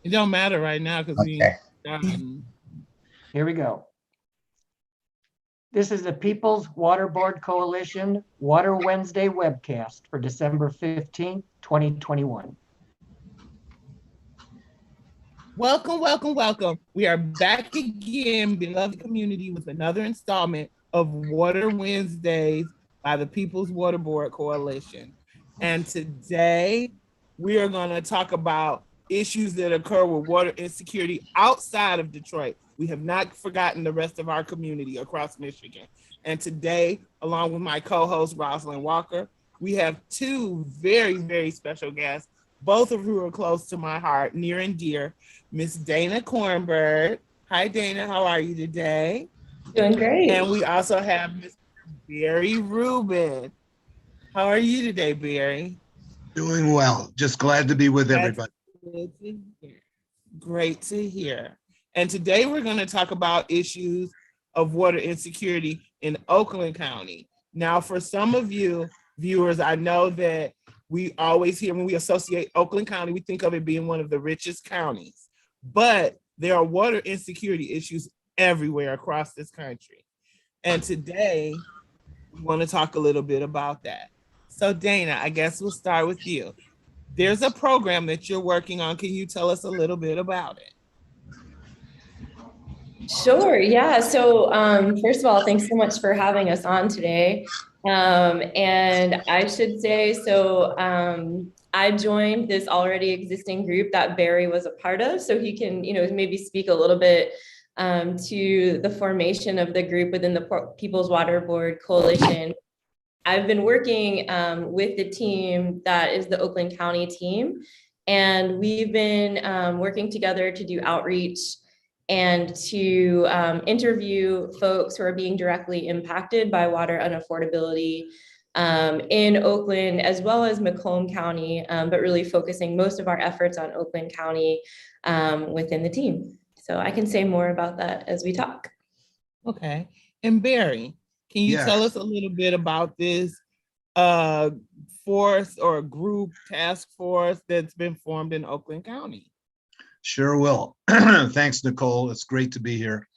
It don't matter right now because Okay. Here we go. This is the People's Water Board Coalition Water Wednesday webcast for December 15th, 2021. Welcome, welcome, welcome. We are back again, beloved community, with another installment of Water Wednesdays by the People's Water Board Coalition. And today we are going to talk about issues that occur with water insecurity outside of Detroit. We have not forgotten the rest of our community across Michigan. And today, along with my co-host Rosalind Walker, we have two very, very special guests, both of who are close to my heart, near and dear. Miss Dana Kornberg. Hi, Dana. How are you today? Doing great. And we also have Mr. Barry Rubin. How are you today, Barry? Doing well. Just glad to be with everybody. Good to hear. Great to hear. And today we're going to talk about issues of water insecurity in Oakland County. Now, for some of you viewers, I know that we always hear when we associate Oakland County, we think of it being one of the richest counties. But there are water insecurity issues everywhere across this country. And today, we want to talk a little bit about that. So Dana, I guess we'll start with you. There's a program that you're working on. Can you tell us a little bit about it? Sure, yeah. So first of all, thanks so much for having us on today. And I should say, so I joined this already existing group that Barry was a part of, so he can, maybe speak a little bit to the formation of the group within the People's Water Board Coalition. I've been working with the team that is the Oakland County team, and we've been working together to do outreach and to interview folks who are being directly impacted by water unaffordability in Oakland, as well as Macomb County, but really focusing most of our efforts on Oakland County within the team. So I can say more about that as we talk. Okay. And Barry, can you tell us a little bit about this force or group task force that's been formed in Oakland County? Sure will. Thanks, Nicole. It's great to be here.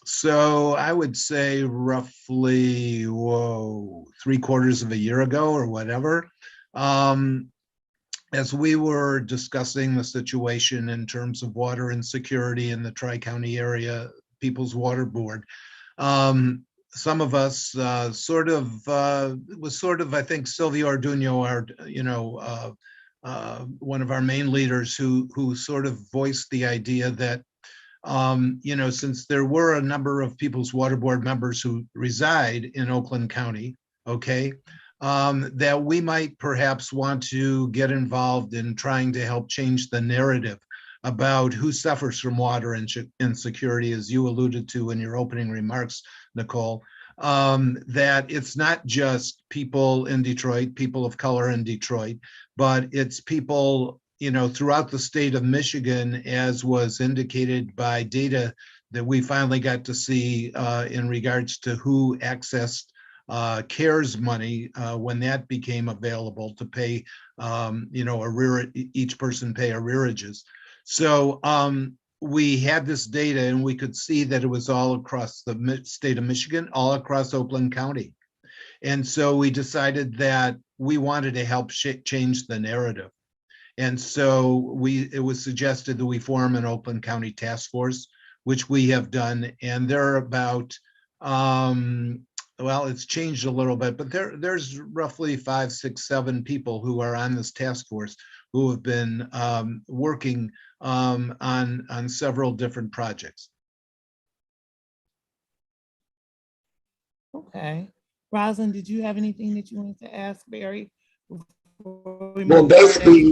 So I would say roughly, 3/4 of a year ago or whatever, as we were discussing the situation in terms of water insecurity in the Tri-County area, People's Water Board, some of us I think Sylvia Orduño, one of our main leaders who sort of voiced the idea that, since there were a number of People's Water Board members who reside in Oakland County, that we might perhaps want to get involved in trying to help change the narrative about who suffers from water insecurity, as you alluded to in your opening remarks, Nicole, that it's not just people in Detroit, people of color in Detroit, but it's people, throughout the state of Michigan, as was indicated by data that we finally got to see in regards to who accessed CARES money when that became available to pay, each person pay arrearages. So we had this data and we could see that it was all across the state of Michigan, all across Oakland County. And so we decided that we wanted to help change the narrative. And so it was suggested that we form an Oakland County task force, which we have done. And there are about, it's changed a little bit, but there's roughly 5, 6, 7 people who are on this task force who have been working on several different projects. Okay. Rosalind, did you have anything that you wanted to ask Barry? Well, basically,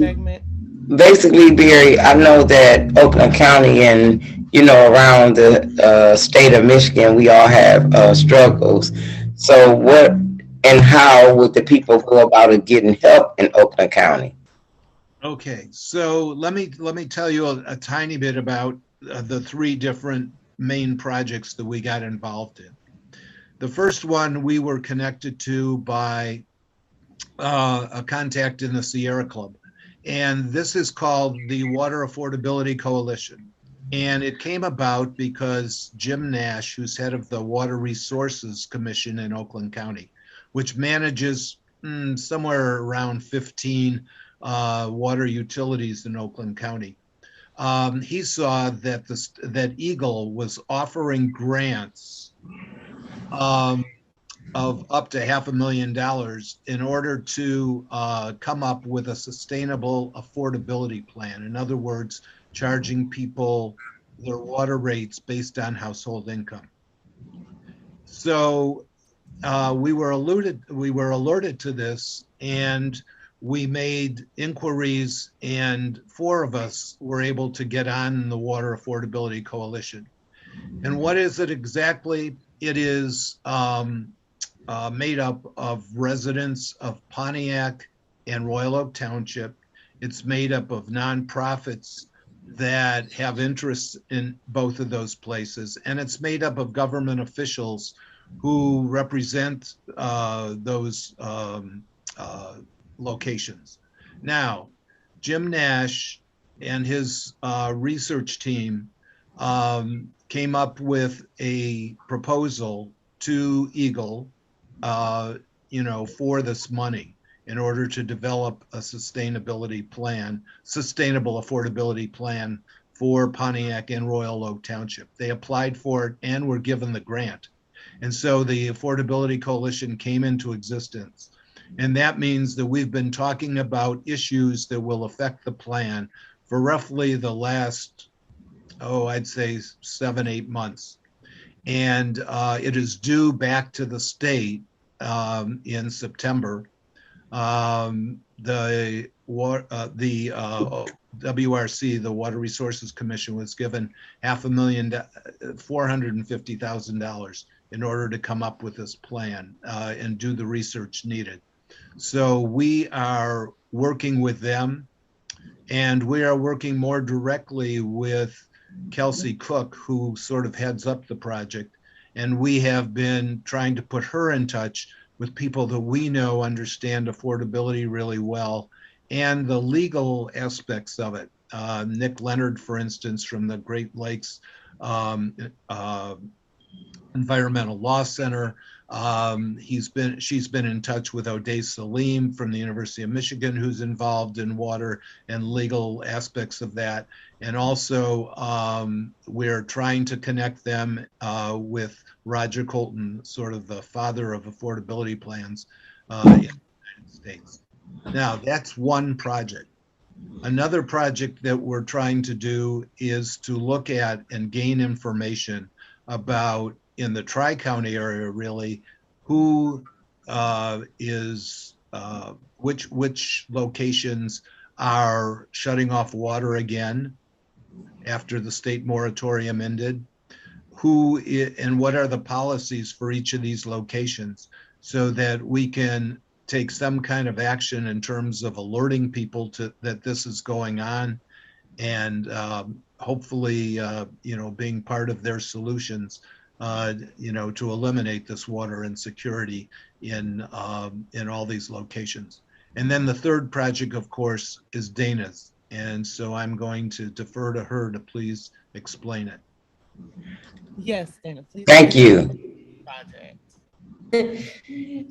Barry, I know that Oakland County and, around the state of Michigan, we all have struggles. So what and how would the people go about getting help in Oakland County? Okay, so let me tell you a tiny bit about the 3 different main projects that we got involved in. The first one we were connected to by a contact in the Sierra Club. And this is called the Water Affordability Coalition. And it came about because Jim Nash, who's head of the Water Resources Commission in Oakland County, which manages somewhere around 15 water utilities in Oakland County, he saw that that Eagle was offering grants of up to $500,000 in order to come up with a sustainable affordability plan. In other words, charging people their water rates based on household income. So we were alerted to this, and we made inquiries, and 4 of us were able to get on the Water Affordability Coalition. And what is it exactly? It is made up of residents of Pontiac and Royal Oak Township. It's made up of nonprofits that have interests in both of those places. And it's made up of government officials who represent those locations. Now, Jim Nash and his research team came up with a proposal to Eagle, for this money in order to develop a sustainable affordability plan for Pontiac and Royal Oak Township. They applied for it and were given the grant. And so the Affordability Coalition came into existence. And that means that we've been talking about issues that will affect the plan for roughly the last, I'd say 7-8 months. And it is due back to the state in September. The WRC, the Water Resources Commission, was given $450,000 in order to come up with this plan and do the research needed. So we are working with them, and we are working more directly with Kelsey Cook, who sort of heads up the project. And we have been trying to put her in touch with people that we know understand affordability really well and the legal aspects of it. Nick Leonard, for instance, from the Great Lakes Environmental Law Center. She's been in touch with O'Day Salim from the University of Michigan, who's involved in water and legal aspects of that. And also we're trying to connect them with Roger Colton, sort of the father of affordability plans in the United States. Now, that's one project. Another project that we're trying to do is to look at and gain information about, in the Tri-County area, really, who which locations are shutting off water again after the state moratorium ended, and what are the policies for each of these locations, so that we can take some kind of action in terms of alerting people to that this is going on, and hopefully being part of their solutions to eliminate this water insecurity in all these locations. And then the third project, of course, is Dana's. And so I'm going to defer to her to please explain it. Yes, Dana, please. Thank you. Project.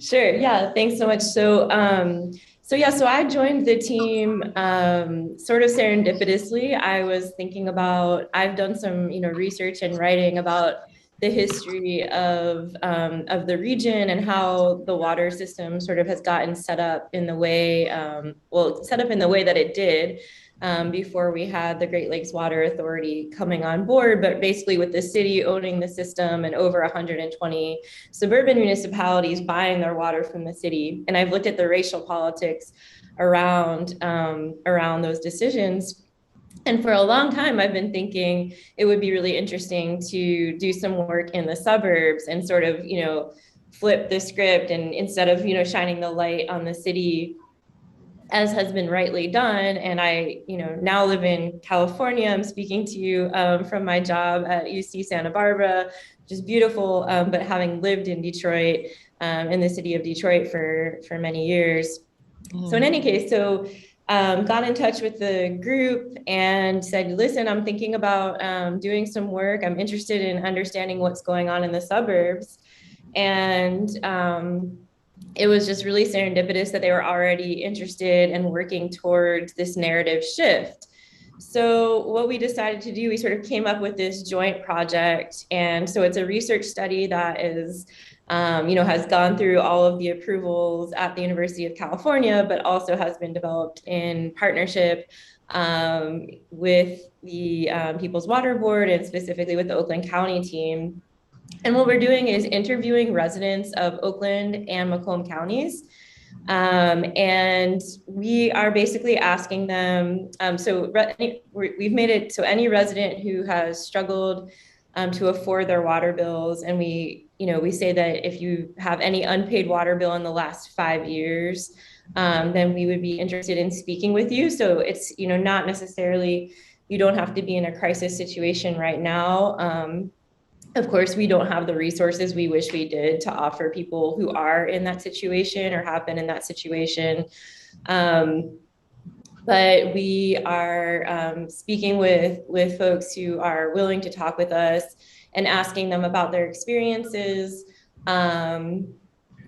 Sure. Yeah. Thanks so much. So I joined the team sort of serendipitously. I was thinking about, I've done some, research and writing about the history of the region and how the water system sort of has gotten set up in the way, that it did before we had the Great Lakes Water Authority coming on board, but basically with the city owning the system and over 120 suburban municipalities buying their water from the city. And I've looked at the racial politics around those decisions. And for a long time, I've been thinking it would be really interesting to do some work in the suburbs and sort of, flip the script, and instead of, shining the light on the city, as has been rightly done. And I, now live in California. I'm speaking to you from my job at UC Santa Barbara, which is beautiful, but having lived in Detroit, in the city of Detroit for many years. So in any case, got in touch with the group and said, listen, I'm thinking about doing some work. I'm interested in understanding what's going on in the suburbs. And it was just really serendipitous that they were already interested in working towards this narrative shift. So what we decided to do, we sort of came up with this joint project. And so it's a research study that is, has gone through all of the approvals at the University of California, but also has been developed in partnership with the People's Water Board and specifically with the Oakland County team. And what we're doing is interviewing residents of Oakland and Macomb counties. And we are basically asking them, we've made it so any resident who has struggled to afford their water bills, and we say that if you have any unpaid water bill in the last 5 years, then we would be interested in speaking with you. So it's, not necessarily, you don't have to be in a crisis situation right now. Of course, we don't have the resources we wish we did to offer people who are in that situation or have been in that situation. But we are speaking with folks who are willing to talk with us and asking them about their experiences. And,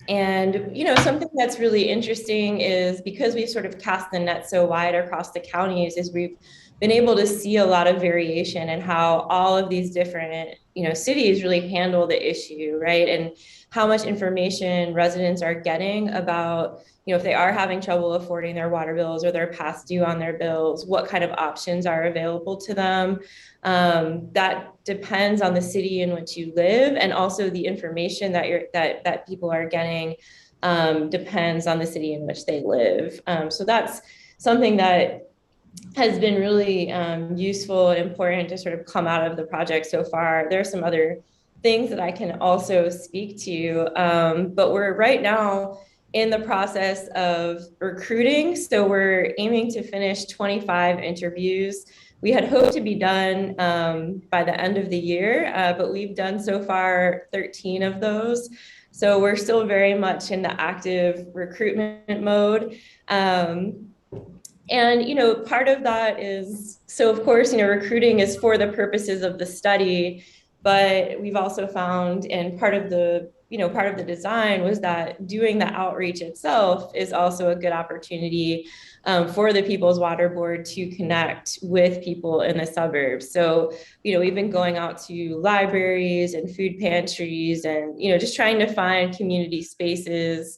something that's really interesting is because we've sort of cast the net so wide across the counties is we've been able to see a lot of variation in how all of these different, cities really handle the issue, right? And how much information residents are getting about, if they are having trouble affording their water bills or they're past due on their bills, what kind of options are available to them. That depends on the city in which you live, and also the information that people are getting depends on the city in which they live. So that's something that has been really useful and important to sort of come out of the project so far. There are some other things that I can also speak to, but we're right now in the process of recruiting. So we're aiming to finish 25 interviews. We had hoped to be done by the end of the year, but we've done so far 13 of those. So we're still very much in the active recruitment mode. And, part of that is, so of course, recruiting is for the purposes of the study, but we've also found, and part of the design was that doing the outreach itself is also a good opportunity for the People's Water Board to connect with people in the suburbs. So, we've been going out to libraries and food pantries and, just trying to find community spaces,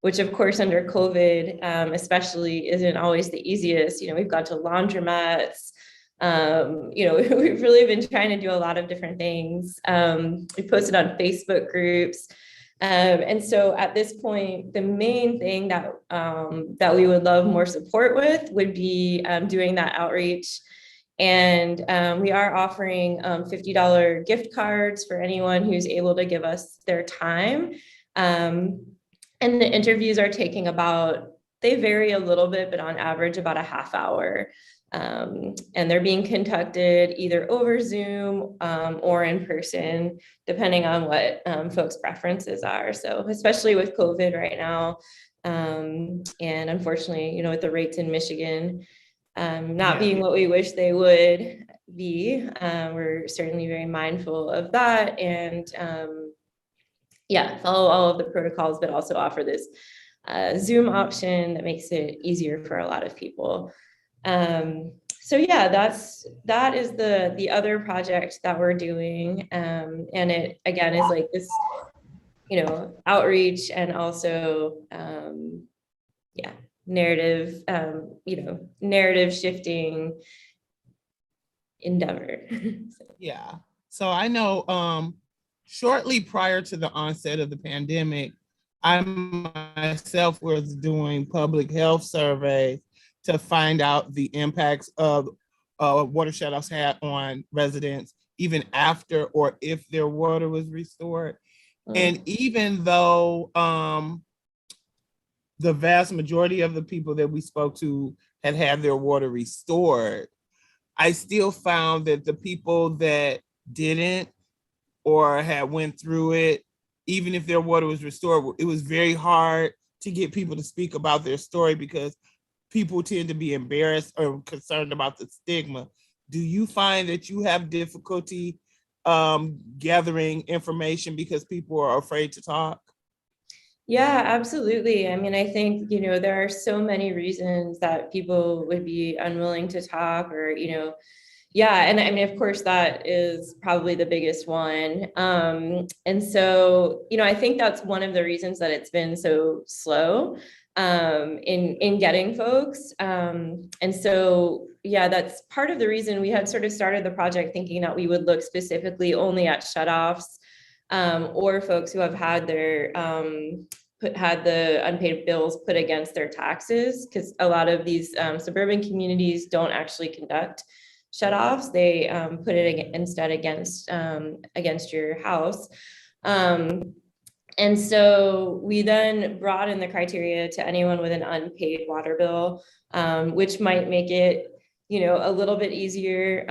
which of course under COVID, especially isn't always the easiest. We've gone to laundromats. We've really been trying to do a lot of different things. We posted on Facebook groups. And so at this point, the main thing that we would love more support with would be doing that outreach. And we are offering $50 gift cards for anyone who's able to give us their time. And the interviews are taking they vary a little bit, but on average about a half hour. And they're being conducted either over Zoom or in person, depending on what folks' preferences are. So especially with COVID right now, and unfortunately, with the rates in Michigan not being what we wish they would be, we're certainly very mindful of that. And follow all of the protocols, but also offer this Zoom option that makes it easier for a lot of people. So that is the other project that we're doing. And it, again, is like this, outreach and also, narrative, narrative shifting endeavor. Yeah. So I know, shortly prior to the onset of the pandemic, I myself was doing public health surveys to find out the impacts of water shutoffs had on residents, even after or if their water was restored. And even though the vast majority of the people that we spoke to had their water restored, I still found that the people that didn't or had went through it, even if their water was restored, it was very hard to get people to speak about their story because people tend to be embarrassed or concerned about the stigma. Do you find that you have difficulty gathering information because people are afraid to talk? Yeah, absolutely. I mean, I think, there are so many reasons that people would be unwilling to talk or, yeah. And I mean, of course, that is probably the biggest one. And so, I think that's one of the reasons that it's been so slow in getting folks. And so, yeah, that's part of the reason we had sort of started the project thinking that we would look specifically only at shutoffs or folks who have had their had the unpaid bills put against their taxes, because a lot of these suburban communities don't actually conduct shutoffs. They put it instead against your house. And so we then broaden the criteria to anyone with an unpaid water bill, which might make it, a little bit easier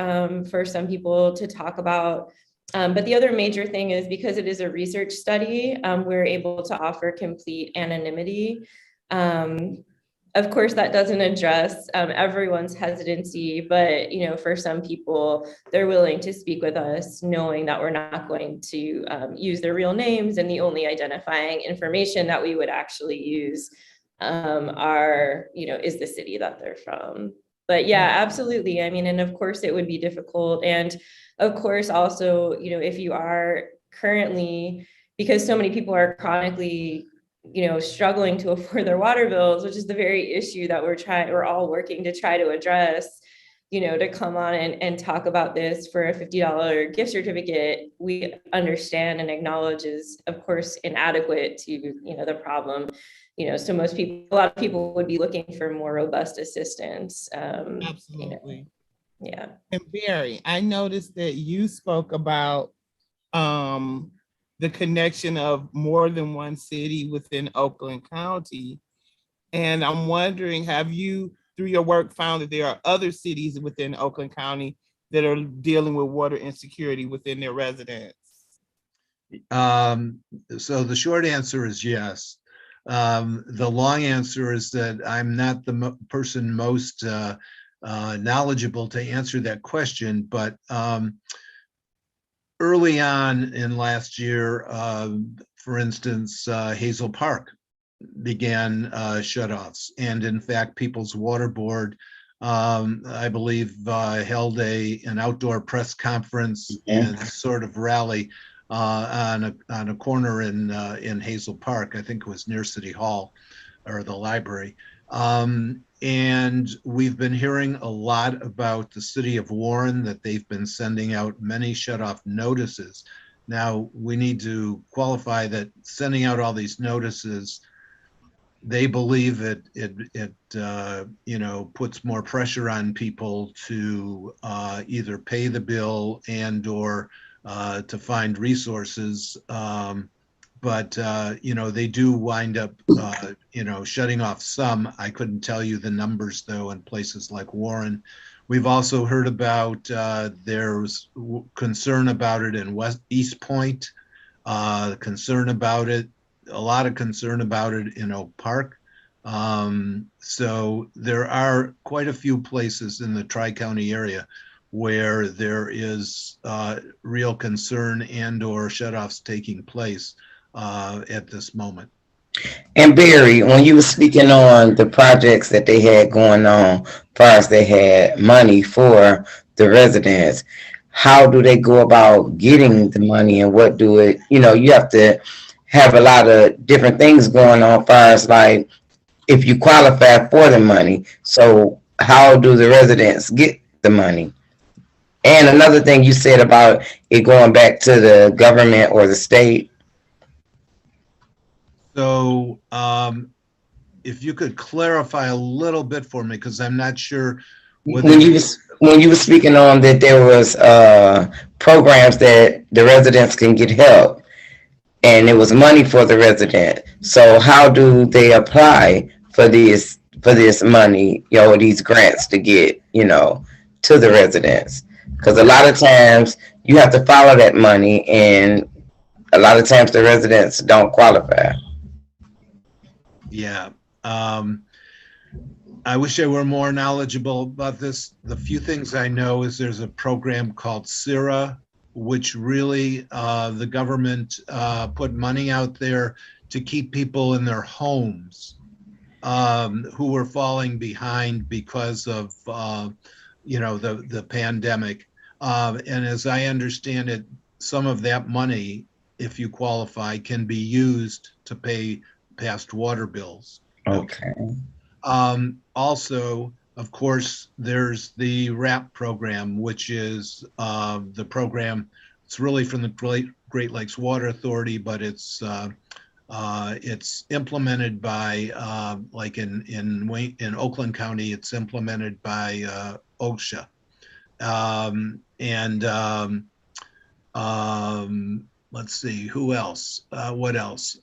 for some people to talk about. But the other major thing is because it is a research study, we're able to offer complete anonymity. Of course, that doesn't address everyone's hesitancy, but for some people, they're willing to speak with us, knowing that we're not going to use their real names, and the only identifying information that we would actually use is the city that they're from. But yeah, absolutely. I mean, and of course, it would be difficult, and of course, also, if you are currently, because so many people are chronically struggling to afford their water bills, which is the very issue that we're all working to try to address, to come on and talk about this for a $50 gift certificate, we understand and acknowledge is, of course, inadequate to, the problem. So a lot of people would be looking for more robust assistance. Absolutely. Yeah. And Barry, I noticed that you spoke about the connection of more than one city within Oakland County. And I'm wondering, have you, through your work, found that there are other cities within Oakland County that are dealing with water insecurity within their residents? So the short answer is yes. The long answer is that I'm not the person most knowledgeable to answer that question, but early on in last year, for instance, Hazel Park began shutoffs, and in fact, People's Water Board, I believe, held an outdoor press conference and sort of rally on a corner in Hazel Park. I think it was near City Hall or the library. And we've been hearing a lot about the city of Warren, that they've been sending out many shutoff notices. Now, we need to qualify that sending out all these notices, they believe it puts more pressure on people to either pay the bill and or to find resources. But they do wind up, shutting off some. I couldn't tell you the numbers, though, in places like Warren. We've also heard about there's concern about it in East Point, concern about it, a lot of concern about it in Oak Park. So there are quite a few places in the Tri-County area where there is real concern and or shutoffs taking place at this moment. And Barry, when you were speaking on the projects that they had going on, as far as they had money for the residents, how do they go about getting the money, and what do it, you have to have a lot of different things going on as far as like if you qualify for the money. So how do the residents get the money? And another thing you said about it going back to the government or the state. So if you could clarify a little bit for me, because I'm not sure whether when you were speaking on that there was programs that the residents can get help, and it was money for the resident. So how do they apply for this money, these grants to get, to the residents? Because a lot of times you have to follow that money, and a lot of times the residents don't qualify. Yeah. I wish I were more knowledgeable about this. The few things I know is there's a program called CIRA, which really the government put money out there to keep people in their homes who were falling behind because of the pandemic. And as I understand it, some of that money, if you qualify, can be used to pay past water bills. Okay. Also, of course, there's the RAP program, which is the program. It's really from the Great Lakes Water Authority, but it's implemented by like in Oakland County, it's implemented by OSHA. Let's see, who else? What else?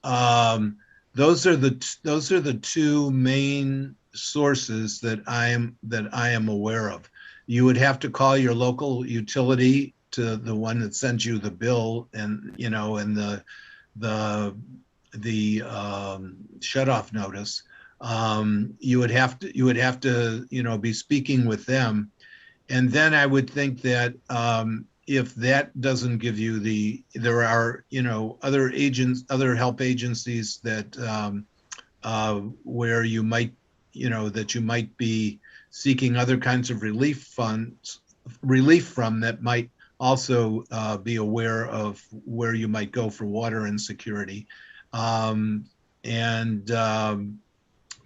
Those are the two main sources that I am aware of. You would have to call your local utility, to the one that sends you the bill, and the shut-off notice. You would have to be speaking with them, and then I would think that if that doesn't give you there are other help agencies that where you might that you might be seeking other kinds of relief from, that might also be aware of where you might go for water insecurity.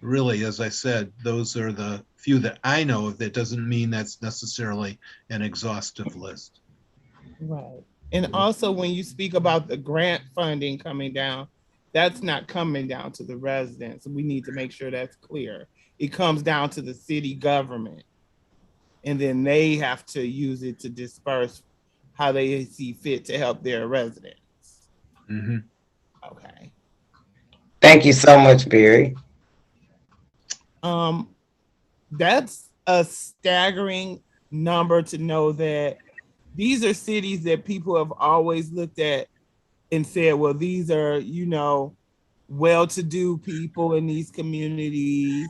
Really, as I said, those are the few that I know of. That doesn't mean that's necessarily an exhaustive list. Right. And also, when you speak about the grant funding coming down, that's not coming down to the residents. We need to make sure that's clear. It comes down to the city government, and then they have to use it to disperse how they see fit to help their residents. Mm-hmm. Okay. Thank you so much, Barry. That's a staggering number to know that these are cities that people have always looked at and said, well, these are, well-to-do people in these communities.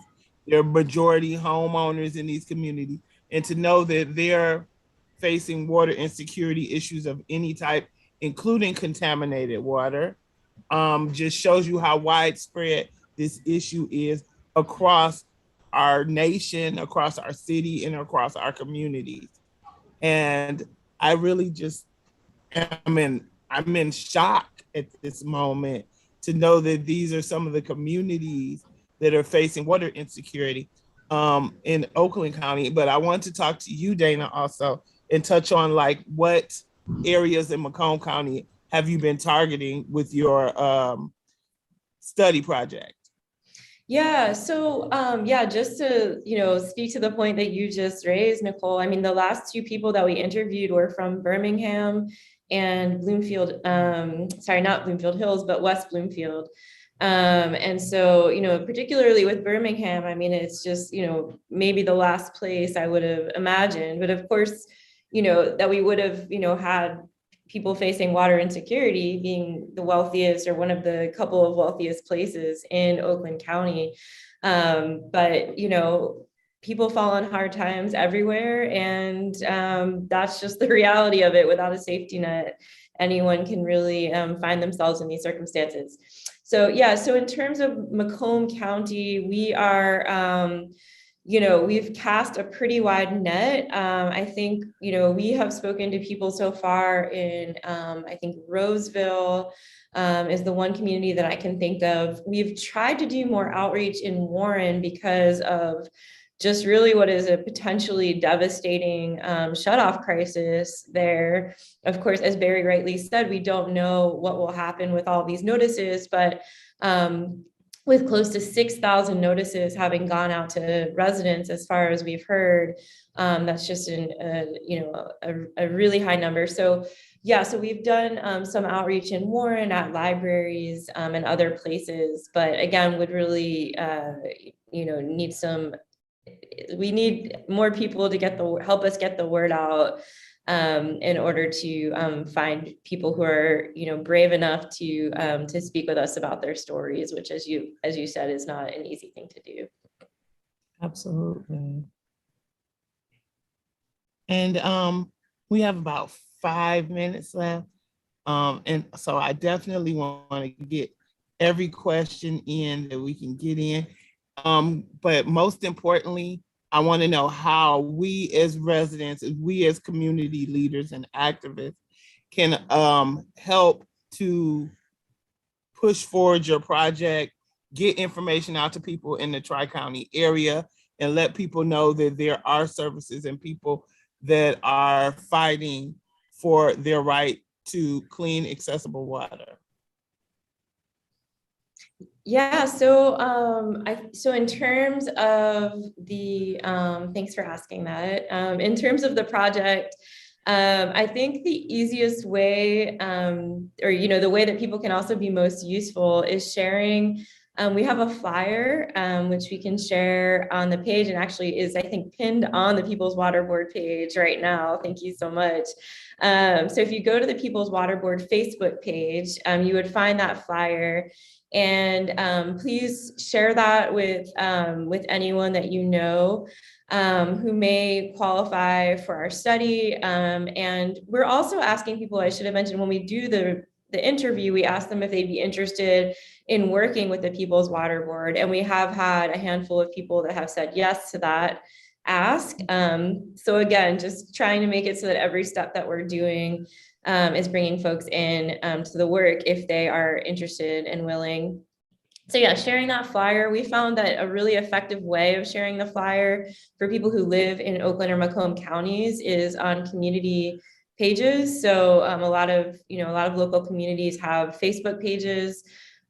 They're majority homeowners in these communities. And to know that they're facing water insecurity issues of any type, including contaminated water, just shows you how widespread this issue is across our nation, across our city, and across our communities. And I really just I'm in shock at this moment to know that these are some of the communities that are facing water insecurity in Oakland County. But I want to talk to you, Dana, also, and touch on like what areas in Macomb County have you been targeting with your study project? Yeah, so just to, speak to the point that you just raised, Nicole, I mean, the last two people that we interviewed were from Birmingham and Bloomfield, not Bloomfield Hills, but West Bloomfield. And so, particularly with Birmingham, I mean, it's just, maybe the last place I would have imagined, but of course, that we would have, had people facing water insecurity being the wealthiest or one of the couple of wealthiest places in Oakland County. But, people fall on hard times everywhere. And that's just the reality of it. Without a safety net, anyone can really find themselves in these circumstances. So, so in terms of Macomb County, we are, we've cast a pretty wide net. I think, we have spoken to people so far in, I think Roseville is the one community that I can think of. We've tried to do more outreach in Warren because of just really what is a potentially devastating shutoff crisis there. Of course, as Barry rightly said, we don't know what will happen with all these notices, but with close to 6,000 notices having gone out to residents, as far as we've heard, that's just a really high number. So so we've done some outreach in Warren at libraries and other places, but again, would really we need more people to help us get the word out in order to find people who are, brave enough to speak with us about their stories, which, as you said, is not an easy thing to do. Absolutely. And we have about 5 minutes left. And so I definitely want to get every question in that we can get in. But most importantly, I want to know how we as residents, we as community leaders and activists can help to push forward your project, get information out to people in the Tri-County area, and let people know that there are services and people that are fighting for their right to clean, accessible water. Yeah, so so in terms of the thanks for asking that. In terms of the project, I think the easiest way, or the way that people can also be most useful is sharing. We have a flyer which we can share on the page, and actually is, I think, pinned on the People's Water Board page right now. Thank you so much. So if you go to the People's Water Board Facebook page, you would find that flyer. And please share that with anyone that you know who may qualify for our study. And we're also asking people, I should have mentioned, when we do the interview, we ask them if they'd be interested in working with the People's Water Board. And we have had a handful of people that have said yes to that ask. So again, just trying to make it so that every step that we're doing is bringing folks in to the work if they are interested and willing. So yeah, sharing that flyer, we found that a really effective way of sharing the flyer for people who live in Oakland or Macomb counties is on community pages. So a lot of local communities have Facebook pages.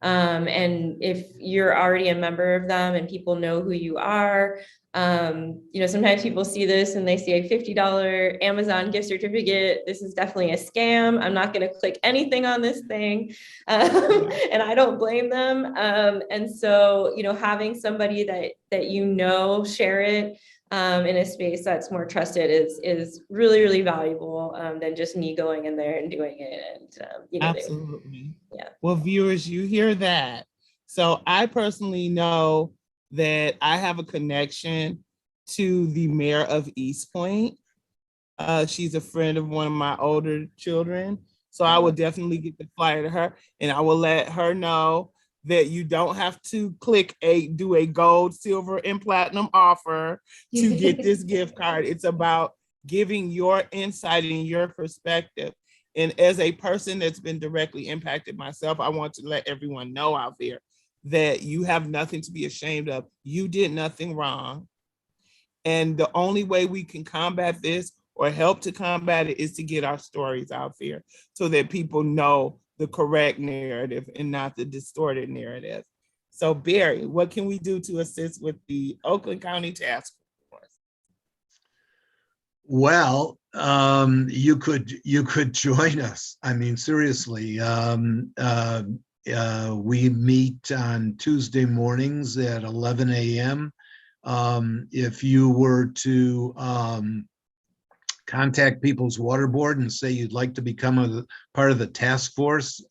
And if you're already a member of them and people know who you are, sometimes people see this and they see a $50 Amazon gift certificate. This is definitely a scam. I'm not going to click anything on this thing. And I don't blame them. And so, having somebody that share it in a space that's more trusted is really, really valuable than just me going in there and doing it. And, Absolutely. Yeah. Well, viewers, you hear that. So I personally know that I have a connection to the mayor of East Point. She's a friend of one of my older children. So I will definitely get the flyer to her, and I will let her know that you don't have to do a gold, silver, and platinum offer to get this gift card. It's about giving your insight and your perspective. And as a person that's been directly impacted myself, I want to let everyone know out there that you have nothing to be ashamed of. You did nothing wrong. And the only way we can combat this or help to combat it is to get our stories out there so that people know the correct narrative and not the distorted narrative. So Barry, what can we do to assist with the Oakland County Task Force? Well, you could join us. I mean, seriously, we meet on Tuesday mornings at 11 a.m. If you were to contact People's Water Board and say you'd like to become a part of the task force,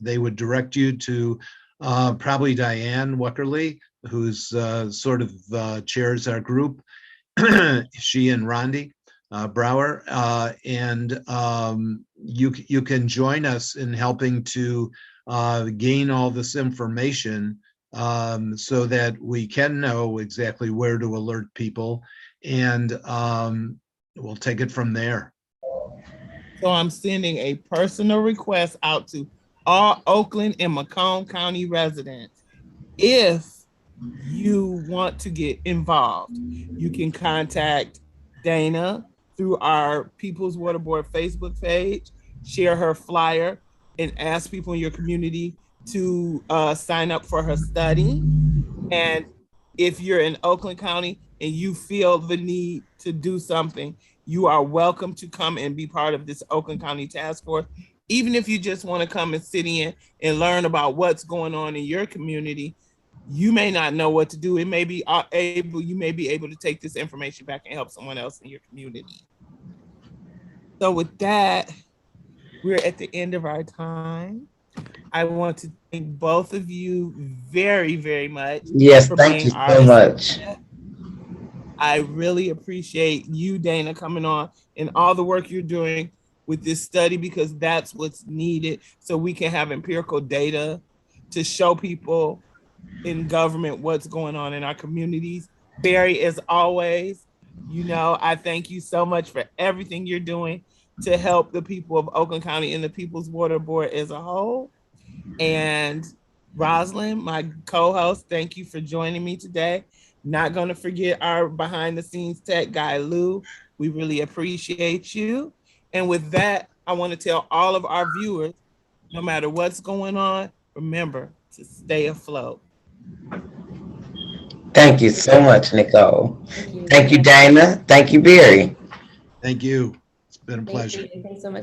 they would direct you to probably Diane Weckerly, who's sort of chairs our group. She and Rondi Brower, and you can join us in helping to gain all this information so that we can know exactly where to alert people, and we'll take it from there. So I'm sending a personal request out to all Oakland and Macomb County residents. If you want to get involved, you can contact Dana through our People's Water Board Facebook page, share her flyer, and ask people in your community to sign up for her study. And if you're in Oakland County and you feel the need to do something, you are welcome to come and be part of this Oakland County Task Force. Even if you just want to come and sit in and learn about what's going on in your community, you may not know what to do. You may be able to take this information back and help someone else in your community. So with that, we're at the end of our time. I want to thank both of you very, very much. Yes, thank you so much. I really appreciate you, Dana, coming on and all the work you're doing with this study, because that's what's needed so we can have empirical data to show people in government what's going on in our communities. Barry, as always, I thank you so much for everything you're doing to help the people of Oakland County and the People's Water Board as a whole. And Rosalind, my co-host, thank you for joining me today. Not going to forget our behind the scenes tech guy, Lou. We really appreciate you. And with that, I want to tell all of our viewers, no matter what's going on, remember to stay afloat. Thank you so much, Nicole. Thank you. Thank you, Dana. Thank you, Barry. Thank you. It's been a Thank pleasure. you. Thanks so much.